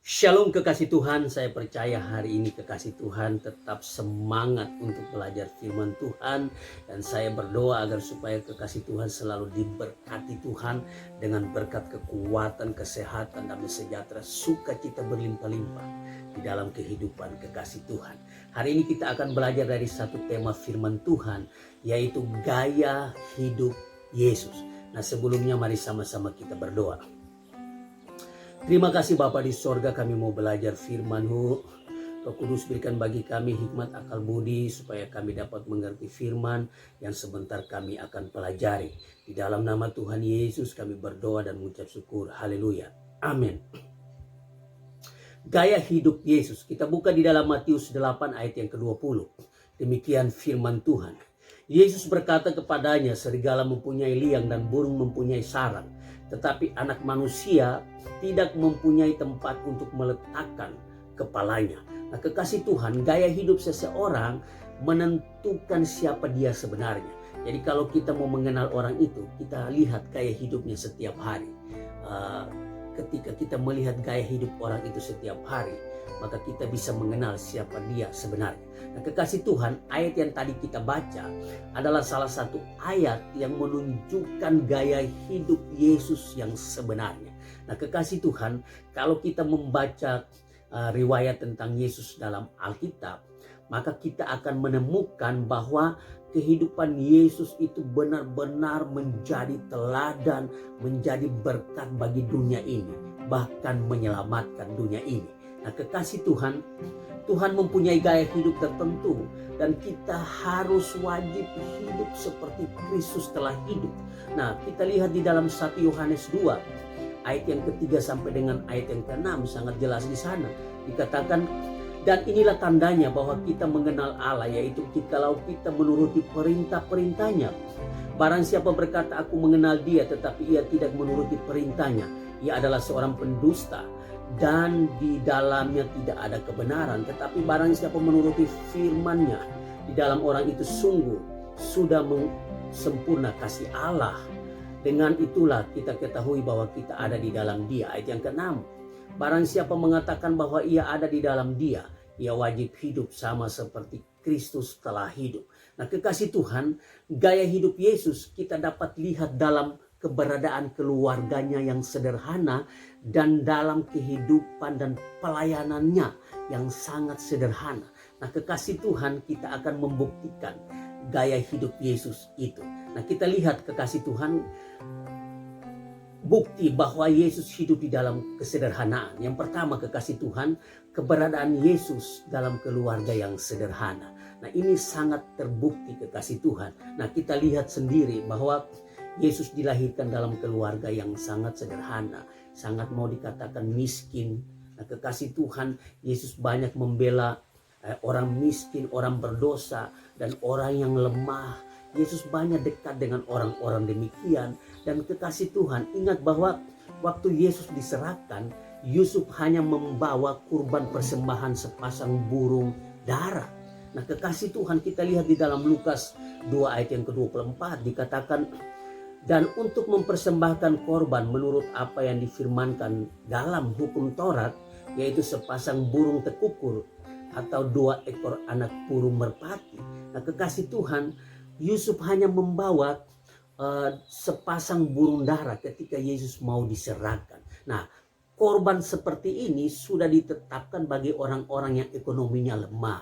Shalom kekasih Tuhan, saya percaya hari ini kekasih Tuhan tetap semangat untuk belajar firman Tuhan. Dan saya berdoa agar supaya kekasih Tuhan selalu diberkati Tuhan dengan berkat kekuatan, kesehatan, damai sejahtera, sukacita berlimpah-limpah di dalam kehidupan kekasih Tuhan. Hari ini kita akan belajar dari satu tema firman Tuhan, yaitu gaya hidup Yesus. Nah, sebelumnya mari sama-sama kita berdoa. Terima kasih Bapa di sorga, kami mau belajar firman-Mu. Roh Kudus berikan bagi kami hikmat akal budi supaya kami dapat mengerti firman yang sebentar kami akan pelajari. Di dalam nama Tuhan Yesus kami berdoa dan mengucap syukur. Haleluya. Amin. Gaya hidup Yesus. Kita buka di dalam Matius 8 ayat yang ke-20. Demikian firman Tuhan. Yesus berkata kepadanya, serigala mempunyai liang dan burung mempunyai sarang, tetapi anak manusia tidak mempunyai tempat untuk meletakkan kepalanya. Nah, kekasih Tuhan, gaya hidup seseorang menentukan siapa dia sebenarnya. Jadi kalau kita mau mengenal orang itu, kita lihat gaya hidupnya setiap hari. Ketika kita melihat gaya hidup orang itu setiap hari, maka kita bisa mengenal siapa dia sebenarnya. Nah, kekasih Tuhan, ayat yang tadi kita baca adalah salah satu ayat yang menunjukkan gaya hidup Yesus yang sebenarnya. Nah, kekasih Tuhan, kalau kita membaca riwayat tentang Yesus dalam Alkitab, maka kita akan menemukan bahwa kehidupan Yesus itu benar-benar menjadi teladan, menjadi berkat bagi dunia ini, bahkan menyelamatkan dunia ini. Nah, kekasih Tuhan, Tuhan mempunyai gaya hidup tertentu dan kita harus wajib hidup seperti Kristus telah hidup. Nah, kita lihat di dalam 1 Yohanes 2 ayat yang ketiga sampai dengan ayat yang ke-6 sangat jelas di sana dikatakan, dan inilah tandanya bahwa kita mengenal Allah, yaitu jikalau kita menuruti perintah-perintahnya. Barang siapa berkata aku mengenal dia tetapi ia tidak menuruti perintahnya, ia adalah seorang pendusta dan di dalamnya tidak ada kebenaran. Tetapi barang siapa menuruti firman-Nya, di dalam orang itu sungguh sudah sempurna kasih Allah. Dengan itulah kita ketahui bahwa kita ada di dalam Dia. Ayat yang ke-6. Barang siapa mengatakan bahwa ia ada di dalam Dia, ia wajib hidup sama seperti Kristus telah hidup. Nah, kekasih Tuhan, gaya hidup Yesus kita dapat lihat dalam keberadaan keluarganya yang sederhana dan dalam kehidupan dan pelayanannya yang sangat sederhana. Nah, kekasih Tuhan, kita akan membuktikan gaya hidup Yesus itu. Nah, kita lihat kekasih Tuhan, bukti bahwa Yesus hidup di dalam kesederhanaan. Yang pertama kekasih Tuhan, keberadaan Yesus dalam keluarga yang sederhana. Nah, ini sangat terbukti kekasih Tuhan. Nah, kita lihat sendiri bahwa Yesus dilahirkan dalam keluarga yang sangat sederhana, sangat mau dikatakan miskin. Nah, kekasih Tuhan, Yesus banyak membela orang miskin, orang berdosa, dan orang yang lemah. Yesus banyak dekat dengan orang-orang demikian. Dan kekasih Tuhan, ingat bahwa waktu Yesus diserahkan, Yusuf hanya membawa kurban persembahan sepasang burung dara. Nah, kekasih Tuhan, kita lihat di dalam Lukas 2 ayat yang ke-24 dikatakan, dan untuk mempersembahkan korban menurut apa yang difirmankan dalam hukum Taurat, yaitu sepasang burung tekukur atau 2 ekor anak burung merpati. Nah, kekasih Tuhan, Yusuf hanya membawa sepasang burung dara ketika Yesus mau diserahkan. Nah, korban seperti ini sudah ditetapkan bagi orang-orang yang ekonominya lemah,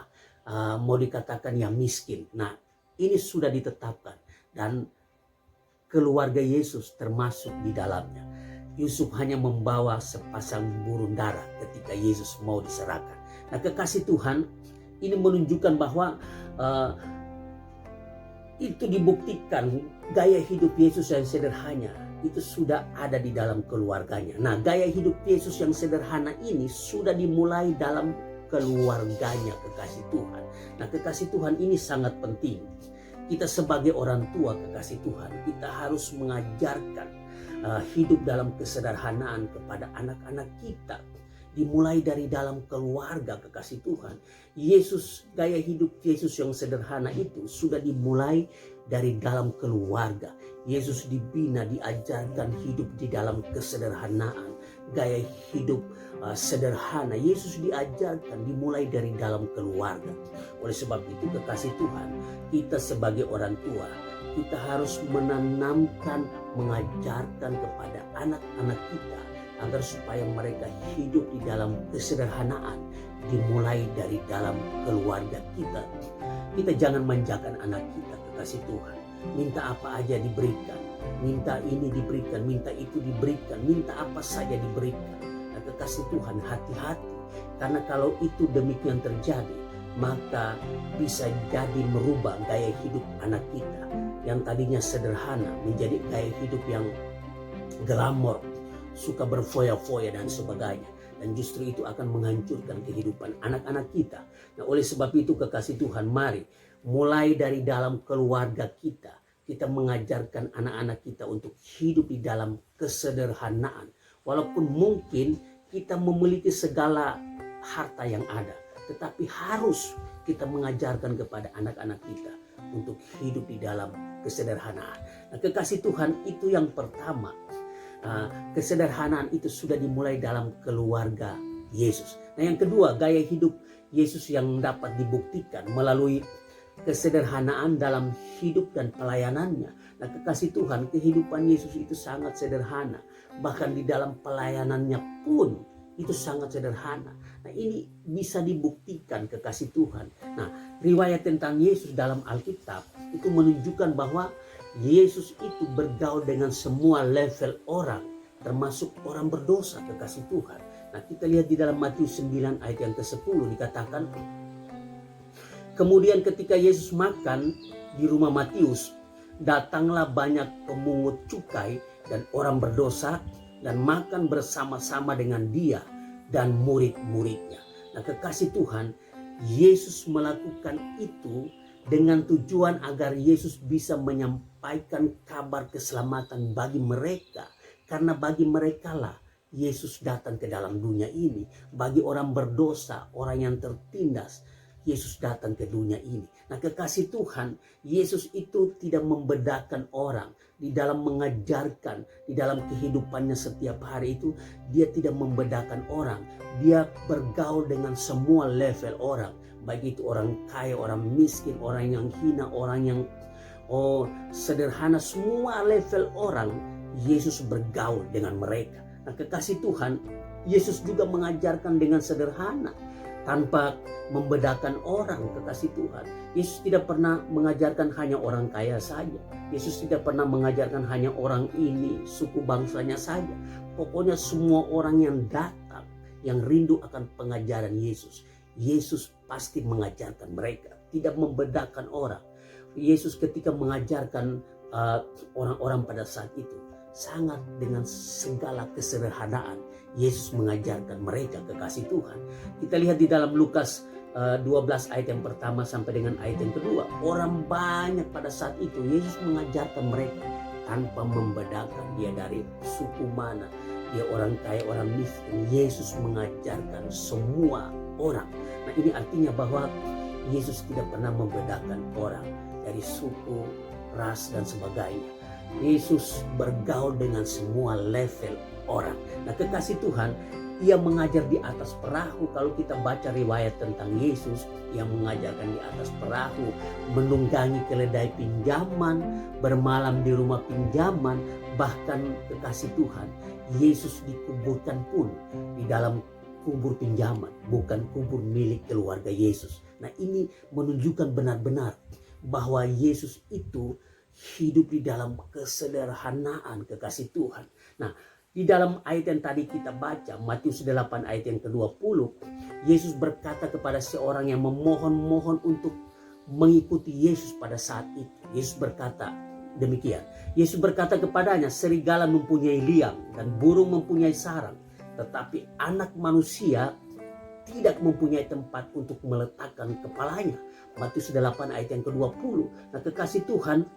mau dikatakan yang miskin. Nah, ini sudah ditetapkan dan keluarga Yesus termasuk di dalamnya. Yusuf hanya membawa sepasang burung dara ketika Yesus mau diserahkan. Nah, kekasih Tuhan, ini menunjukkan bahwa itu dibuktikan gaya hidup Yesus yang sederhana itu sudah ada di dalam keluarganya. Nah, gaya hidup Yesus yang sederhana ini sudah dimulai dalam keluarganya kekasih Tuhan. Nah, kekasih Tuhan, ini sangat penting. Kita sebagai orang tua kekasih Tuhan, kita harus mengajarkan hidup dalam kesederhanaan kepada anak-anak kita. Dimulai dari dalam keluarga kekasih Tuhan. Gaya hidup Yesus yang sederhana itu sudah dimulai dari dalam keluarga. Yesus dibina, diajarkan hidup di dalam kesederhanaan. gaya hidup sederhana. Yesus diajarkan dimulai dari dalam keluarga. Oleh sebab itu kekasih Tuhan, kita sebagai orang tua, kita harus menanamkan, mengajarkan kepada anak-anak kita agar supaya mereka hidup di dalam kesederhanaan, dimulai dari dalam keluarga kita. Kita jangan manjakan anak kita, kekasih Tuhan. Minta apa aja diberikan, minta ini diberikan, minta itu diberikan, minta apa saja diberikan. Nah, kekasih Tuhan, hati-hati, karena kalau itu demikian terjadi, maka bisa jadi merubah gaya hidup anak kita yang tadinya sederhana menjadi gaya hidup yang glamor, suka berfoya-foya dan sebagainya. Dan justru itu akan menghancurkan kehidupan anak-anak kita. Nah, oleh sebab itu kekasih Tuhan, mari mulai dari dalam keluarga kita, kita mengajarkan anak-anak kita untuk hidup di dalam kesederhanaan. Walaupun mungkin kita memiliki segala harta yang ada, tetapi harus kita mengajarkan kepada anak-anak kita untuk hidup di dalam kesederhanaan. Nah, kekasih Tuhan, itu yang pertama. Kesederhanaan itu sudah dimulai dalam keluarga Yesus. Nah, yang kedua, gaya hidup Yesus yang dapat dibuktikan melalui kesederhanaan dalam hidup dan pelayanannya. Nah, kekasih Tuhan, kehidupan Yesus itu sangat sederhana. Bahkan di dalam pelayanannya pun itu sangat sederhana. Nah, ini bisa dibuktikan, kekasih Tuhan. Nah, riwayat tentang Yesus dalam Alkitab itu menunjukkan bahwa Yesus itu bergaul dengan semua level orang, termasuk orang berdosa, kekasih Tuhan. Nah, kita lihat di dalam Matius 9 ayat yang ke-10 dikatakan, kemudian ketika Yesus makan di rumah Matius, datanglah banyak pemungut cukai dan orang berdosa dan makan bersama-sama dengan dia dan murid-muridnya. Nah, kekasih Tuhan, Yesus melakukan itu dengan tujuan agar Yesus bisa menyampaikan kabar keselamatan bagi mereka. Karena bagi mereka lah Yesus datang ke dalam dunia ini. Bagi orang berdosa, orang yang tertindas, Yesus datang ke dunia ini. Nah, kekasih Tuhan, Yesus itu tidak membedakan orang. Di dalam mengajarkan, di dalam kehidupannya setiap hari itu, dia tidak membedakan orang. Dia bergaul dengan semua level orang. Baik itu orang kaya, orang miskin, orang yang hina, orang yang sederhana, semua level orang, Yesus bergaul dengan mereka. Nah, kekasih Tuhan, Yesus juga mengajarkan dengan sederhana, tanpa membedakan orang, kekasih Tuhan. Yesus tidak pernah mengajarkan hanya orang kaya saja. Yesus tidak pernah mengajarkan hanya orang ini, suku bangsanya saja. Pokoknya semua orang yang datang, yang rindu akan pengajaran Yesus, Yesus pasti mengajarkan mereka, tidak membedakan orang. Yesus ketika mengajarkan orang-orang pada saat itu, sangat dengan segala kesederhanaan Yesus mengajarkan mereka, kekasih Tuhan. Kita lihat di dalam Lukas 12 ayat yang pertama sampai dengan ayat yang kedua. Orang banyak pada saat itu Yesus mengajarkan mereka tanpa membedakan dia dari suku mana, dia orang kaya, orang miskin. Yesus mengajarkan semua orang. Nah, ini artinya bahwa Yesus tidak pernah membedakan orang dari suku, ras dan sebagainya. Yesus bergaul dengan semua level orang. Nah, kekasih Tuhan, ia mengajar di atas perahu. Kalau kita baca riwayat tentang Yesus, ia mengajarkan di atas perahu, menunggangi keledai pinjaman, bermalam di rumah pinjaman. Bahkan kekasih Tuhan, Yesus dikuburkan pun di dalam kubur pinjaman, bukan kubur milik keluarga Yesus. Nah, ini menunjukkan benar-benar bahwa Yesus itu hidup di dalam kesederhanaan, kekasih Tuhan. Nah, di dalam ayat yang tadi kita baca, Matius 8 ayat yang ke-20, Yesus berkata kepada seorang yang memohon-mohon untuk mengikuti Yesus pada saat itu. Yesus berkata demikian. Yesus berkata kepadanya, serigala mempunyai liang dan burung mempunyai sarang, tetapi anak manusia tidak mempunyai tempat untuk meletakkan kepalanya. Matius 8 ayat yang ke-20. Nah, kekasih Tuhan,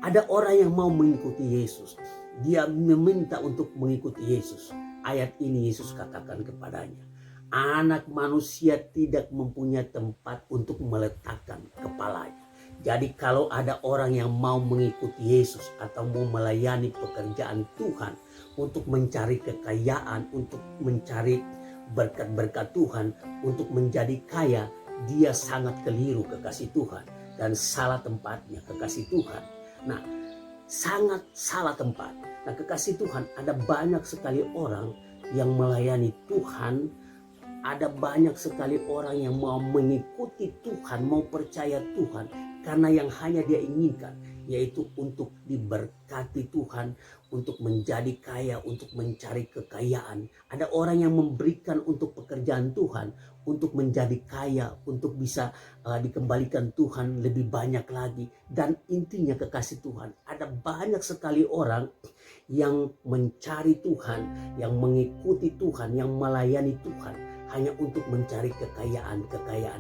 ada orang yang mau mengikuti Yesus. Dia meminta untuk mengikuti Yesus. Ayat ini Yesus katakan kepadanya, anak manusia tidak mempunyai tempat untuk meletakkan kepalanya. Jadi kalau ada orang yang mau mengikuti Yesus atau mau melayani pekerjaan Tuhan untuk mencari kekayaan, untuk mencari berkat-berkat Tuhan, untuk menjadi kaya, dia sangat keliru kekasih Tuhan dan salah tempatnya kekasih Tuhan. Nah, sangat salah tempat. Nah, kekasih Tuhan, ada banyak sekali orang yang melayani Tuhan, ada banyak sekali orang yang mau mengikuti Tuhan, mau percaya Tuhan karena yang hanya dia inginkan yaitu untuk diberkati Tuhan, untuk menjadi kaya, untuk mencari kekayaan. Ada orang yang memberikan untuk pekerjaan Tuhan, untuk menjadi kaya, untuk bisa dikembalikan Tuhan lebih banyak lagi. Dan intinya kekasih Tuhan, ada banyak sekali orang yang mencari Tuhan, yang mengikuti Tuhan, yang melayani Tuhan hanya untuk mencari kekayaan,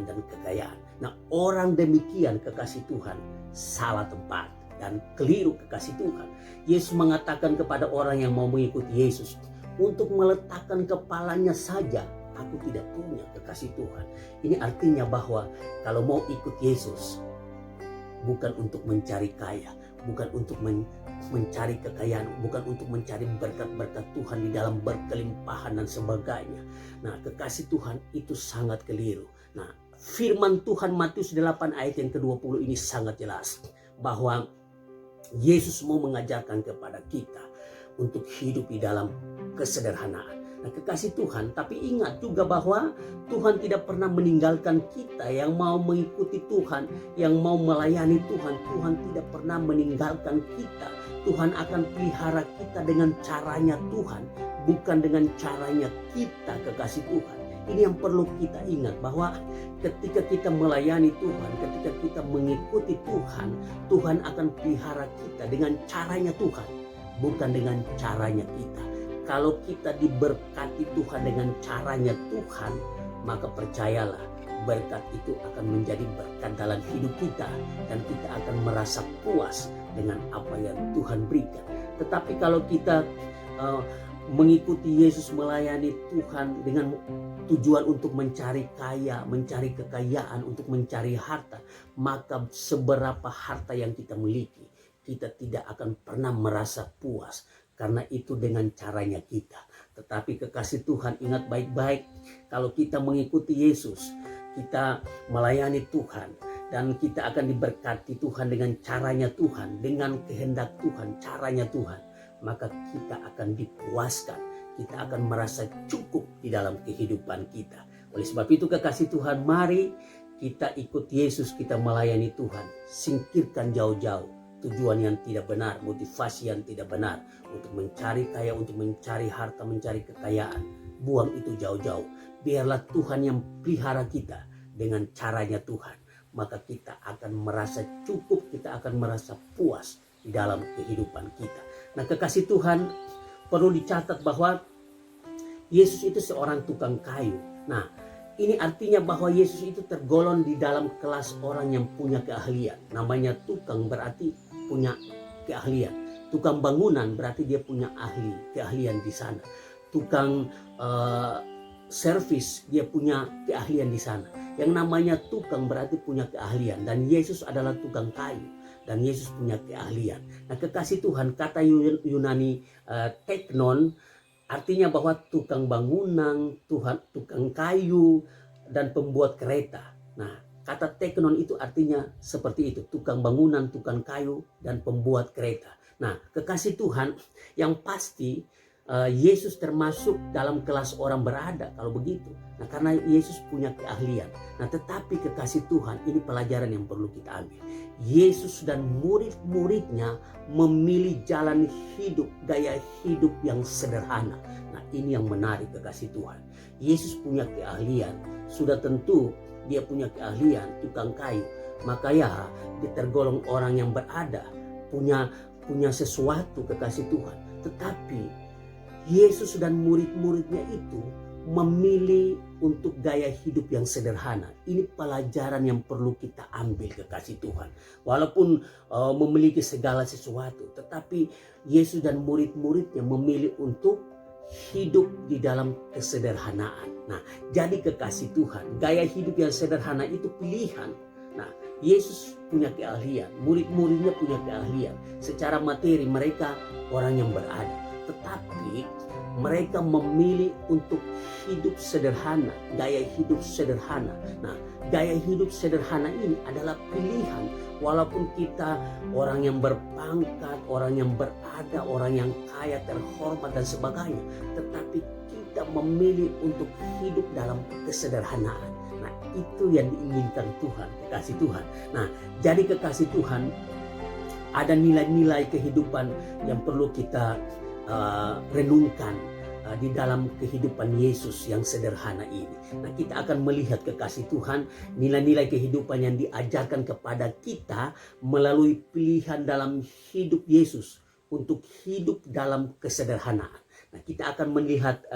dan kekayaan. Nah, orang demikian kekasih Tuhan salah tempat dan keliru kekasih Tuhan. Yesus mengatakan kepada orang yang mau mengikuti Yesus, untuk meletakkan kepalanya saja aku tidak punya kekasih Tuhan. Ini artinya bahwa kalau mau ikut Yesus, bukan untuk mencari kaya, bukan untuk mencari kekayaan, bukan untuk mencari berkat-berkat Tuhan di dalam berkelimpahan dan sebagainya. Nah, kekasih Tuhan itu sangat keliru. Nah, firman Tuhan Matius 8 ayat yang ke-20 ini sangat jelas bahwa Yesus mau mengajarkan kepada kita untuk hidup di dalam kesederhanaan. Nah, kekasih Tuhan, tapi ingat juga bahwa Tuhan tidak pernah meninggalkan kita yang mau mengikuti Tuhan, yang mau melayani Tuhan. Tuhan tidak pernah meninggalkan kita. Tuhan akan pelihara kita dengan caranya Tuhan, bukan dengan caranya kita, kekasih Tuhan. Ini yang perlu kita ingat, bahwa ketika kita melayani Tuhan, ketika kita mengikuti Tuhan, Tuhan akan pelihara kita dengan caranya Tuhan, bukan dengan caranya kita. Kalau kita diberkati Tuhan dengan caranya Tuhan, maka percayalah, berkat itu akan menjadi berkat dalam hidup kita dan kita akan merasa puas dengan apa yang Tuhan berikan. Tetapi kalau kita mengikuti Yesus, melayani Tuhan dengan tujuan untuk mencari kaya, mencari kekayaan, untuk mencari harta, maka seberapa harta yang kita miliki, kita tidak akan pernah merasa puas. Karena itu dengan caranya kita. Tetapi kekasih Tuhan, ingat baik-baik, kalau kita mengikuti Yesus, kita melayani Tuhan, dan kita akan diberkati Tuhan dengan caranya Tuhan, dengan kehendak Tuhan, caranya Tuhan, maka kita akan dipuaskan, kita akan merasa cukup di dalam kehidupan kita. Oleh sebab itu kekasih Tuhan, mari kita ikut Yesus, kita melayani Tuhan. Singkirkan jauh-jauh tujuan yang tidak benar, motivasi yang tidak benar untuk mencari kaya, untuk mencari harta, mencari kekayaan. Buang itu jauh-jauh. Biarlah Tuhan yang pelihara kita dengan caranya Tuhan. Maka kita akan merasa cukup, kita akan merasa puas di dalam kehidupan kita. Nah, kekasih Tuhan, perlu dicatat bahwa Yesus itu seorang tukang kayu. Nah, ini artinya bahwa Yesus itu tergolong di dalam kelas orang yang punya keahlian. Namanya tukang berarti punya keahlian. Tukang bangunan berarti dia punya keahlian di sana. Tukang servis dia punya keahlian di sana. Yang namanya tukang berarti punya keahlian. Dan Yesus adalah tukang kayu. Dan Yesus punya keahlian. Nah, kekasih Tuhan, kata Yunani teknon artinya bahwa tukang bangunan, tukang kayu, dan pembuat kereta. Nah, kata teknon itu artinya seperti itu. Tukang bangunan, tukang kayu, dan pembuat kereta. Nah, kekasih Tuhan, yang pasti Yesus termasuk dalam kelas orang berada kalau begitu. Nah, karena Yesus punya keahlian. Nah, tetapi kekasih Tuhan, ini pelajaran yang perlu kita ambil. Yesus dan murid-muridnya memilih jalan hidup, gaya hidup yang sederhana. Nah, ini yang menarik kekasih Tuhan. Yesus punya keahlian. Sudah tentu dia punya keahlian, tukang kayu. Maka ya, dia tergolong orang yang berada, punya sesuatu kekasih Tuhan. Tetapi Yesus dan murid-muridnya itu memilih untuk gaya hidup yang sederhana. Ini pelajaran yang perlu kita ambil kekasih Tuhan. Walaupun memiliki segala sesuatu, tetapi Yesus dan murid-muridnya memilih untuk hidup di dalam kesederhanaan. Nah, jadi kekasih Tuhan, gaya hidup yang sederhana itu pilihan. Nah, Yesus punya keahlian, murid-muridnya punya keahlian. Secara materi mereka orang yang berada, tetapi mereka memilih untuk hidup sederhana, gaya hidup sederhana. Nah, gaya hidup sederhana ini adalah pilihan. Walaupun kita orang yang berpangkat, orang yang berada, orang yang kaya, terhormat dan sebagainya, tetapi kita memilih untuk hidup dalam kesederhanaan. Nah, itu yang diinginkan Tuhan, kekasih Tuhan. Nah, jadi kekasih Tuhan, ada nilai-nilai kehidupan yang perlu kita renungkan di dalam kehidupan Yesus yang sederhana ini. Nah, kita akan melihat kekasih Tuhan, nilai-nilai kehidupan yang diajarkan kepada kita melalui pilihan dalam hidup Yesus untuk hidup dalam kesederhanaan. Nah, kita akan melihat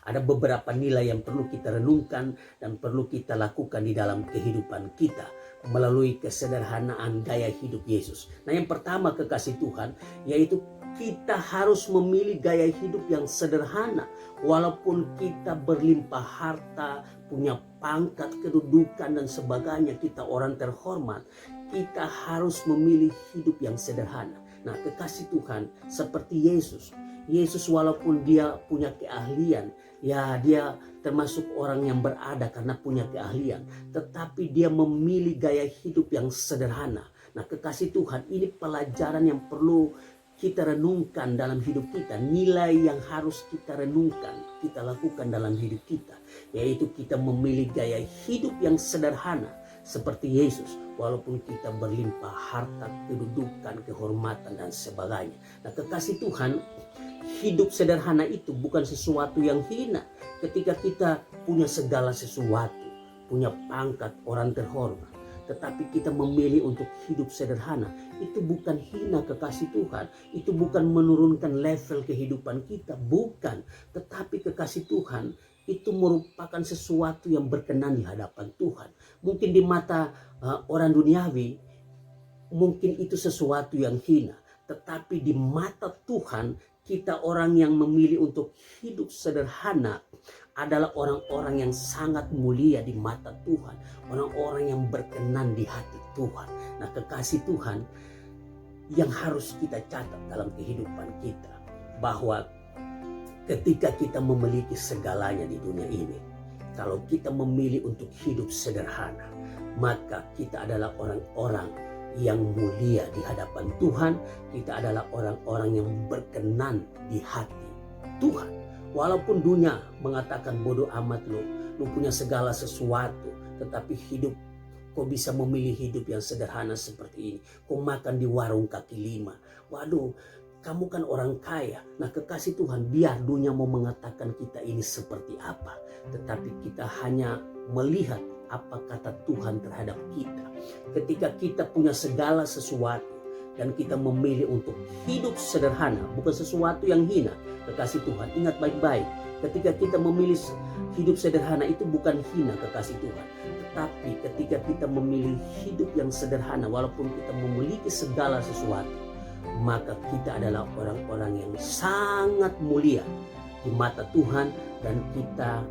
ada beberapa nilai yang perlu kita renungkan dan perlu kita lakukan di dalam kehidupan kita melalui kesederhanaan gaya hidup Yesus. Nah, yang pertama kekasih Tuhan, yaitu kita harus memilih gaya hidup yang sederhana. Walaupun kita berlimpah harta, punya pangkat, kedudukan dan sebagainya, kita orang terhormat, kita harus memilih hidup yang sederhana. Nah, kekasih Tuhan, seperti Yesus walaupun dia punya keahlian, ya dia termasuk orang yang berada karena punya keahlian, tetapi dia memilih gaya hidup yang sederhana. Nah, kekasih Tuhan, ini pelajaran yang perlu kita renungkan dalam hidup kita, nilai yang harus kita renungkan, kita lakukan dalam hidup kita, yaitu kita memilih gaya hidup yang sederhana seperti Yesus, walaupun kita berlimpah harta, kedudukan, kehormatan dan sebagainya. Nah, kekasih Tuhan, hidup sederhana itu bukan sesuatu yang hina. Ketika kita punya segala sesuatu, punya pangkat, orang terhormat, tetapi kita memilih untuk hidup sederhana, itu bukan hina kekasih Tuhan. Itu bukan menurunkan level kehidupan kita, bukan. Tetapi kekasih Tuhan, itu merupakan sesuatu yang berkenan di hadapan Tuhan. Mungkin di mata orang duniawi, mungkin itu sesuatu yang hina. Tetapi di mata Tuhan, kita orang yang memilih untuk hidup sederhana adalah orang-orang yang sangat mulia di mata Tuhan. Orang-orang yang berkenan di hati Tuhan. Nah, kekasih Tuhan, yang harus kita catat dalam kehidupan kita, bahwa ketika kita memiliki segalanya di dunia ini, kalau kita memilih untuk hidup sederhana, maka kita adalah orang-orang yang mulia di hadapan Tuhan. Kita adalah orang-orang yang berkenan di hati Tuhan. Walaupun dunia mengatakan bodoh amat lu punya segala sesuatu, tetapi hidup, kau bisa memilih hidup yang sederhana seperti ini. Kau makan di warung kaki lima. Waduh, kamu kan orang kaya. Nah, kekasih Tuhan, biar dunia mau mengatakan kita ini seperti apa, tetapi kita hanya melihat apa kata Tuhan terhadap kita. Ketika kita punya segala sesuatu dan kita memilih untuk hidup sederhana, bukan sesuatu yang hina, kekasih Tuhan, ingat baik-baik. Ketika kita memilih hidup sederhana, itu bukan hina kekasih Tuhan. Tetapi ketika kita memilih hidup yang sederhana, walaupun kita memiliki segala sesuatu, maka kita adalah orang-orang yang sangat mulia di mata Tuhan, dan kita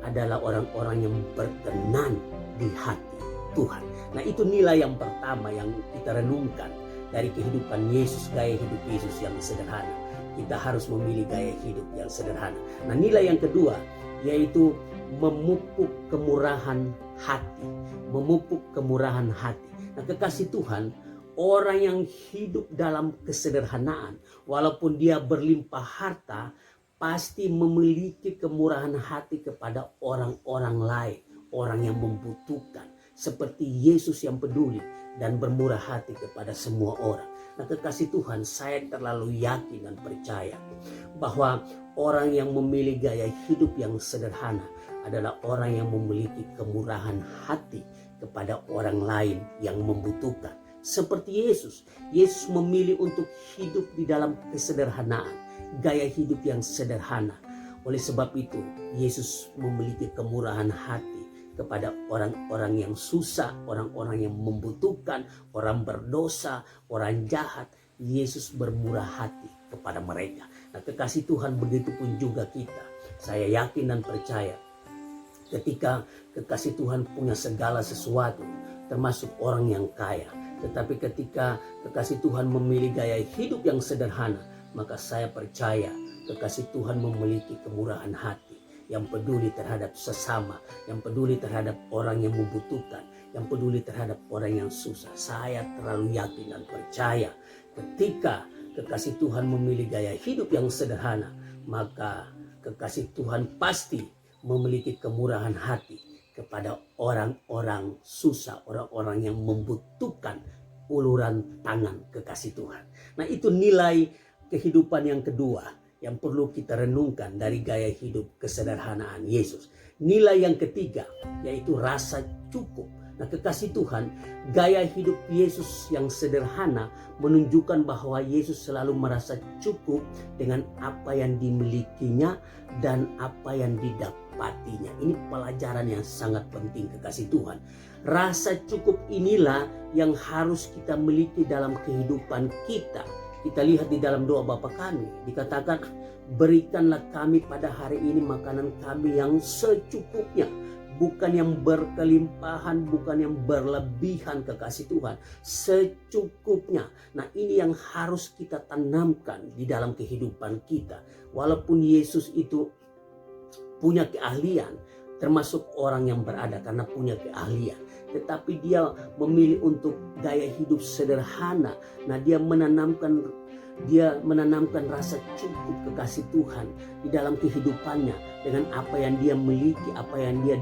adalah orang-orang yang berkenan di hati Tuhan. Nah, itu nilai yang pertama yang kita renungkan dari kehidupan Yesus, gaya hidup Yesus yang sederhana. Kita harus memilih gaya hidup yang sederhana. Nah, nilai yang kedua yaitu memupuk kemurahan hati. Memupuk kemurahan hati. Nah, kekasih Tuhan, orang yang hidup dalam kesederhanaan, walaupun dia berlimpah harta, pasti memiliki kemurahan hati kepada orang-orang lain, orang yang membutuhkan. Seperti Yesus yang peduli dan bermurah hati kepada semua orang. Nah, kekasih Tuhan, saya terlalu yakin dan percaya bahwa orang yang memilih gaya hidup yang sederhana adalah orang yang memiliki kemurahan hati kepada orang lain yang membutuhkan. Seperti Yesus memilih untuk hidup di dalam kesederhanaan, gaya hidup yang sederhana. Oleh sebab itu, Yesus memiliki kemurahan hati kepada orang-orang yang susah, orang-orang yang membutuhkan, orang berdosa, orang jahat. Yesus bermurah hati kepada mereka. Nah, kekasih Tuhan, begitu pun juga kita. Saya yakin dan percaya Ketika kekasih Tuhan punya segala sesuatu, termasuk orang yang kaya. Tetapi ketika kekasih Tuhan memilih gaya hidup yang sederhana, maka saya percaya kekasih Tuhan memiliki kemurahan hati, yang peduli terhadap sesama, yang peduli terhadap orang yang membutuhkan, yang peduli terhadap orang yang susah. Saya terlalu yakin dan percaya ketika kekasih Tuhan memilih gaya hidup yang sederhana, maka kekasih Tuhan pasti memiliki kemurahan hati kepada orang-orang susah, orang-orang yang membutuhkan uluran tangan kekasih Tuhan. Nah, itu nilai kehidupan yang kedua yang perlu kita renungkan dari gaya hidup kesederhanaan Yesus. Nilai yang ketiga yaitu rasa cukup. Nah, kekasih Tuhan, gaya hidup Yesus yang sederhana menunjukkan bahwa Yesus selalu merasa cukup dengan apa yang dimilikinya dan apa yang didapatinya. Ini pelajaran yang sangat penting, kekasih Tuhan. Rasa cukup inilah yang harus kita miliki dalam kehidupan kita. Kita lihat di dalam doa Bapa kami, dikatakan, berikanlah kami pada hari ini makanan kami yang secukupnya. Bukan yang berkelimpahan, bukan yang berlebihan, kekasih Tuhan. Secukupnya. Nah, ini yang harus kita tanamkan di dalam kehidupan kita. Walaupun Yesus itu punya keahlian, termasuk orang yang berada karena punya keahlian. Tetapi dia memilih untuk gaya hidup sederhana. Nah, dia menanamkan rasa cukup, kekasih Tuhan, di dalam kehidupannya dengan apa yang dia miliki, apa yang dia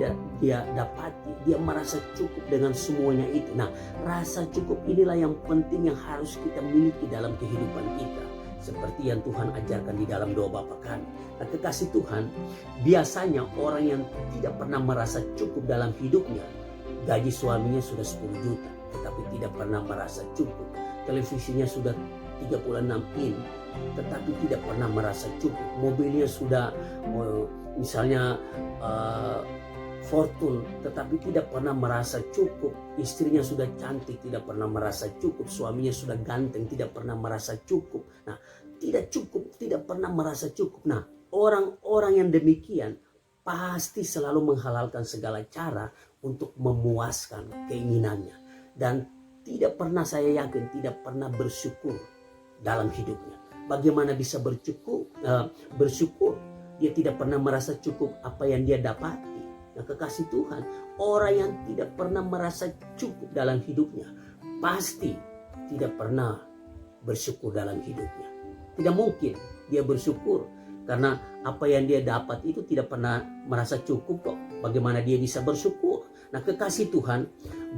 dapati. Dia merasa cukup dengan semuanya itu. Nah, rasa cukup inilah yang penting yang harus kita miliki dalam kehidupan kita, seperti yang Tuhan ajarkan di dalam doa Bapa kami. Nah, kekasih Tuhan, biasanya orang yang tidak pernah merasa cukup dalam hidupnya, gaji suaminya sudah 10 juta, tetapi tidak pernah merasa cukup. Televisinya sudah 36 in, tetapi tidak pernah merasa cukup. Mobilnya sudah misalnya Fortune, tetapi tidak pernah merasa cukup. Istrinya sudah cantik, tidak pernah merasa cukup. Suaminya sudah ganteng, tidak pernah merasa cukup. Nah, tidak cukup, tidak pernah merasa cukup. Nah, orang-orang yang demikian pasti selalu menghalalkan segala cara untuk memuaskan keinginannya. Dan tidak pernah, saya yakin, tidak pernah bersyukur dalam hidupnya. Bagaimana bisa bersyukur? Dia tidak pernah merasa cukup apa yang dia dapati. Nah, kekasih Tuhan, orang yang tidak pernah merasa cukup dalam hidupnya pasti tidak pernah bersyukur dalam hidupnya. Tidak mungkin dia bersyukur karena apa yang dia dapat itu tidak pernah merasa cukup kok. Bagaimana dia bisa bersyukur? Nah, kekasih Tuhan,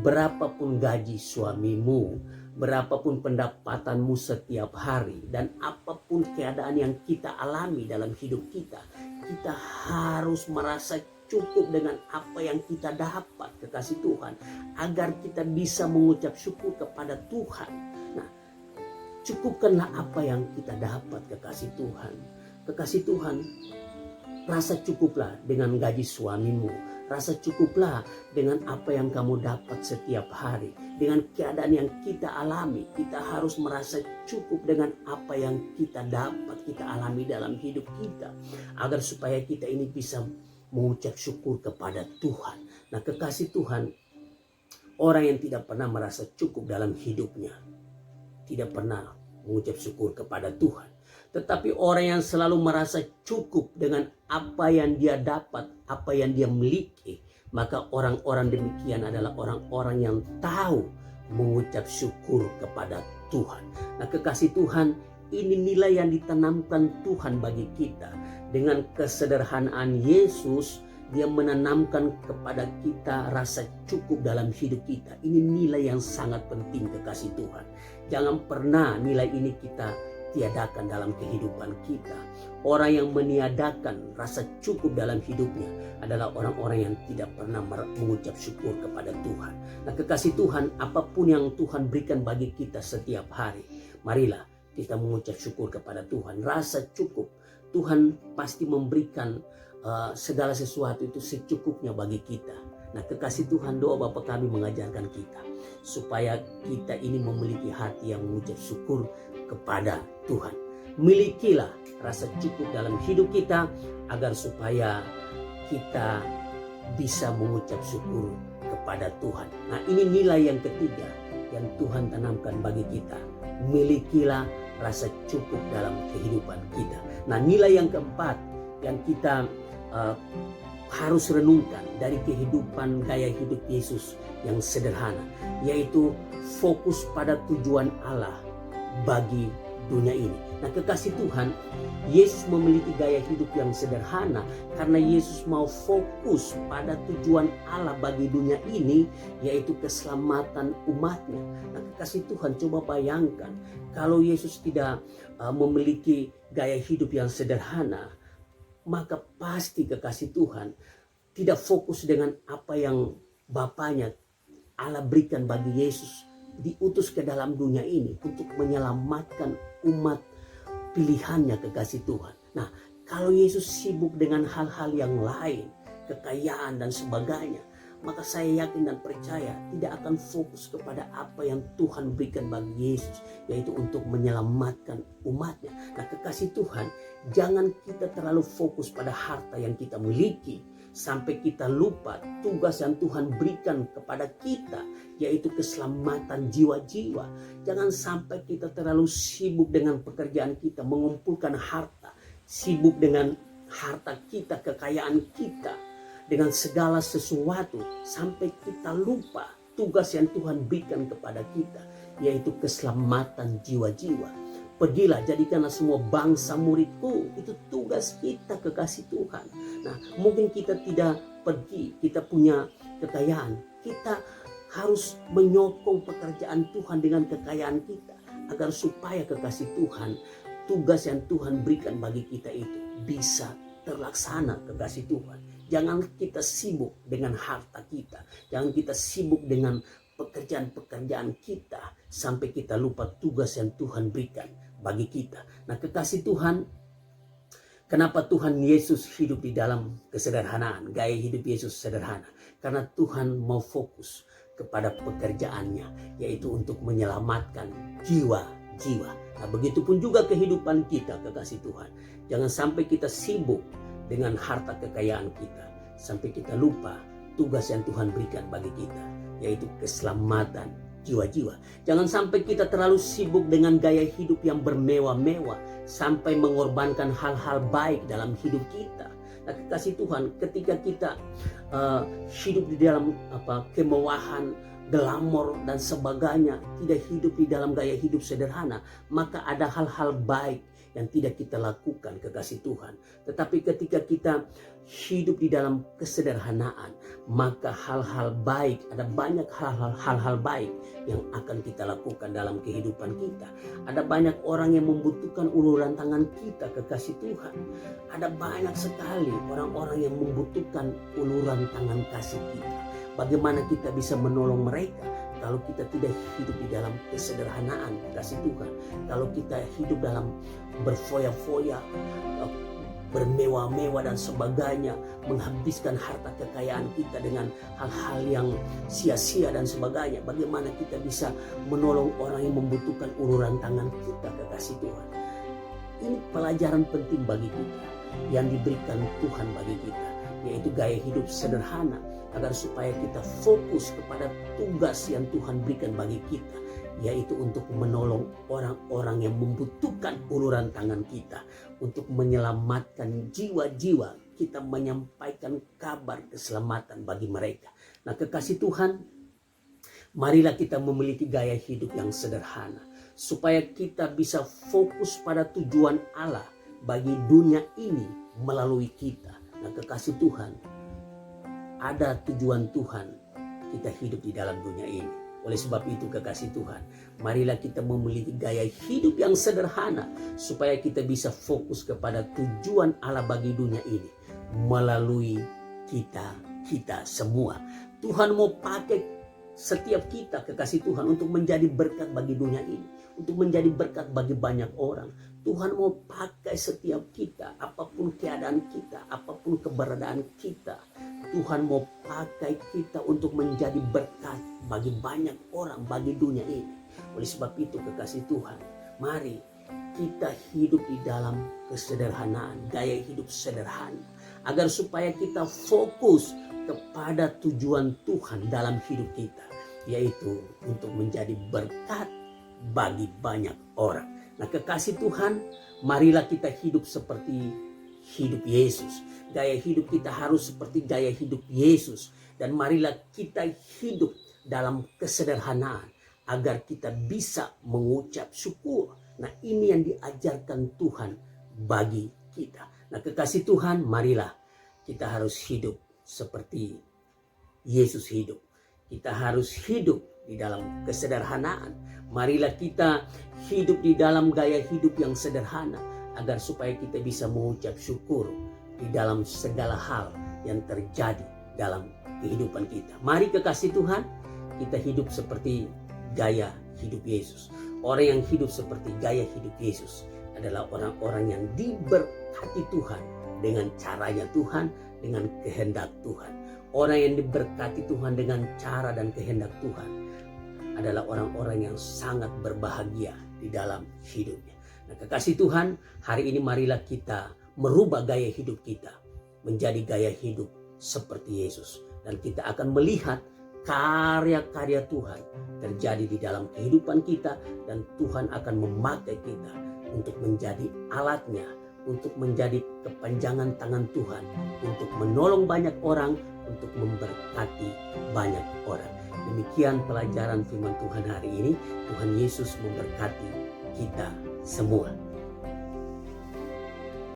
berapapun gaji suamimu, berapapun pendapatanmu setiap hari, dan apapun keadaan yang kita alami dalam hidup kita, kita harus merasa cukup dengan apa yang kita dapat, kekasih Tuhan, agar kita bisa mengucap syukur kepada Tuhan. Nah, cukupkanlah apa yang kita dapat, kekasih Tuhan. Kekasih Tuhan, rasa cukuplah dengan gaji suamimu. Rasa cukuplah dengan apa yang kamu dapat setiap hari. Dengan keadaan yang kita alami, kita harus merasa cukup dengan apa yang kita dapat, kita alami dalam hidup kita, agar supaya kita ini bisa mengucap syukur kepada Tuhan. Nah, kekasih Tuhan, orang yang tidak pernah merasa cukup dalam hidupnya, tidak pernah mengucap syukur kepada Tuhan. Tetapi orang yang selalu merasa cukup dengan apa yang dia dapat, apa yang dia miliki, maka orang-orang demikian adalah orang-orang yang tahu mengucap syukur kepada Tuhan. Nah, kekasih Tuhan, ini nilai yang ditanamkan Tuhan bagi kita. Dengan kesederhanaan Yesus, dia menanamkan kepada kita rasa cukup dalam hidup kita. Ini nilai yang sangat penting, kekasih Tuhan. Jangan pernah nilai ini kita tiadakan dalam kehidupan kita. Orang yang meniadakan rasa cukup dalam hidupnya adalah orang-orang yang tidak pernah mengucap syukur kepada Tuhan. Nah, kekasih Tuhan, apapun yang Tuhan berikan bagi kita setiap hari, marilah kita mengucap syukur kepada Tuhan. Rasa cukup, Tuhan pasti memberikan segala sesuatu itu secukupnya bagi kita. Nah, kekasih Tuhan, doa Bapa kami mengajarkan kita supaya kita ini memiliki hati yang mengucap syukur kepada Tuhan. Milikilah rasa cukup dalam hidup kita agar supaya kita bisa mengucap syukur kepada Tuhan. Nah, ini nilai yang ketiga yang Tuhan tanamkan bagi kita. Milikilah rasa cukup dalam kehidupan kita. Nah, nilai yang keempat yang kita harus renungkan dari kehidupan gaya hidup Yesus yang sederhana, yaitu fokus pada tujuan Allah bagi dunia ini. Nah, kekasih Tuhan, Yesus memiliki gaya hidup yang sederhana karena Yesus mau fokus pada tujuan Allah bagi dunia ini, yaitu keselamatan umatnya. Nah, kekasih Tuhan, coba bayangkan kalau Yesus tidak memiliki gaya hidup yang sederhana, maka pasti kekasih Tuhan tidak fokus dengan apa yang Bapaknya Allah berikan bagi Yesus, diutus ke dalam dunia ini untuk menyelamatkan umat pilihannya, kekasih Tuhan. Nah, kalau Yesus sibuk dengan hal-hal yang lain, kekayaan dan sebagainya, maka saya yakin dan percaya tidak akan fokus kepada apa yang Tuhan berikan bagi Yesus, yaitu untuk menyelamatkan umatnya. Nah, kekasih Tuhan, jangan kita terlalu fokus pada harta yang kita miliki sampai kita lupa tugas yang Tuhan berikan kepada kita, yaitu keselamatan jiwa-jiwa. Jangan sampai kita terlalu sibuk dengan pekerjaan kita, mengumpulkan harta, sibuk dengan harta kita, kekayaan kita, dengan segala sesuatu, sampai kita lupa tugas yang Tuhan berikan kepada kita, yaitu keselamatan jiwa-jiwa. Pergilah, jadikanlah semua bangsa muridku. Itu tugas kita, kekasih Tuhan. Nah, mungkin kita tidak pergi, kita punya kekayaan, kita harus menyokong pekerjaan Tuhan dengan kekayaan kita, agar supaya kekasih Tuhan, tugas yang Tuhan berikan bagi kita itu bisa terlaksana, kekasih Tuhan. Jangan kita sibuk dengan harta kita, jangan kita sibuk dengan pekerjaan-pekerjaan kita sampai kita lupa tugas yang Tuhan berikan bagi kita. Nah, kekasih Tuhan, kenapa Tuhan Yesus hidup di dalam kesederhanaan? Gaya hidup Yesus sederhana karena Tuhan mau fokus kepada pekerjaannya, yaitu untuk menyelamatkan jiwa-jiwa. Nah, begitupun juga kehidupan kita, kekasih Tuhan. Jangan sampai kita sibuk dengan harta kekayaan kita sampai kita lupa tugas yang Tuhan berikan bagi kita, yaitu keselamatan jiwa-jiwa. Jangan sampai kita terlalu sibuk dengan gaya hidup yang bermewah-mewah sampai mengorbankan hal-hal baik dalam hidup kita. Nah, kekasih Tuhan, ketika kita hidup di dalam kemewahan, glamor dan sebagainya, tidak hidup di dalam gaya hidup sederhana, maka ada hal-hal baik yang tidak kita lakukan, kekasih Tuhan. Tetapi ketika kita hidup di dalam kesederhanaan, maka hal-hal baik, ada banyak hal-hal baik yang akan kita lakukan dalam kehidupan kita. Ada banyak orang yang membutuhkan uluran tangan kita, kekasih Tuhan. Ada banyak sekali orang-orang yang membutuhkan uluran tangan kasih kita. Bagaimana kita bisa menolong mereka kalau kita tidak hidup di dalam kesederhanaan, kasih Tuhan? Kalau kita hidup dalam berfoya-foya, bermewah-mewah dan sebagainya, menghabiskan harta kekayaan kita dengan hal-hal yang sia-sia dan sebagainya, bagaimana kita bisa menolong orang yang membutuhkan uluran tangan kita, kekasih Tuhan? Ini pelajaran penting bagi kita yang diberikan Tuhan bagi kita, yaitu gaya hidup sederhana, agar supaya kita fokus kepada tugas yang Tuhan berikan bagi kita, yaitu untuk menolong orang-orang yang membutuhkan uluran tangan kita, untuk menyelamatkan jiwa-jiwa, kita menyampaikan kabar keselamatan bagi mereka. Nah, kekasih Tuhan, marilah kita memiliki gaya hidup yang sederhana, supaya kita bisa fokus pada tujuan Allah bagi dunia ini melalui kita. Nah, kekasih Tuhan, ada tujuan Tuhan kita hidup di dalam dunia ini. Oleh sebab itu, kekasih Tuhan, marilah kita memiliki gaya hidup yang sederhana supaya kita bisa fokus kepada tujuan Allah bagi dunia ini melalui kita semua. Tuhan mau pakai setiap kita, kekasih Tuhan, untuk menjadi berkat bagi dunia ini, untuk menjadi berkat bagi banyak orang. Tuhan mau pakai setiap kita, apapun keadaan kita, apapun keberadaan kita. Tuhan mau pakai kita untuk menjadi berkat bagi banyak orang, bagi dunia ini. Oleh sebab itu, kekasih Tuhan, mari kita hidup di dalam kesederhanaan, gaya hidup sederhana, agar supaya kita fokus kepada tujuan Tuhan dalam hidup kita, yaitu untuk menjadi berkat bagi banyak orang. Nah, kekasih Tuhan, marilah kita hidup seperti hidup Yesus. Gaya hidup kita harus seperti gaya hidup Yesus. Dan marilah kita hidup dalam kesederhanaan agar kita bisa mengucap syukur. Nah, ini yang diajarkan Tuhan bagi kita. Nah, kekasih Tuhan, marilah kita harus hidup seperti Yesus hidup. Kita harus hidup di dalam kesederhanaan. Marilah kita hidup di dalam gaya hidup yang sederhana agar supaya kita bisa mengucap syukur di dalam segala hal yang terjadi dalam kehidupan kita. Mari kekasih Tuhan, kita hidup seperti gaya hidup Yesus. Orang yang hidup seperti gaya hidup Yesus adalah orang-orang yang diberkati Tuhan dengan caranya Tuhan, dengan kehendak Tuhan. Orang yang diberkati Tuhan dengan cara dan kehendak Tuhan adalah orang-orang yang sangat berbahagia di dalam hidupnya. Nah, kekasih Tuhan, hari ini marilah kita merubah gaya hidup kita menjadi gaya hidup seperti Yesus. Dan kita akan melihat karya-karya Tuhan terjadi di dalam kehidupan kita, dan Tuhan akan memakai kita untuk menjadi alatnya, untuk menjadi kepanjangan tangan Tuhan, untuk menolong banyak orang, untuk memberkati banyak orang. Demikian pelajaran firman Tuhan hari ini. Tuhan Yesus memberkati kita semua.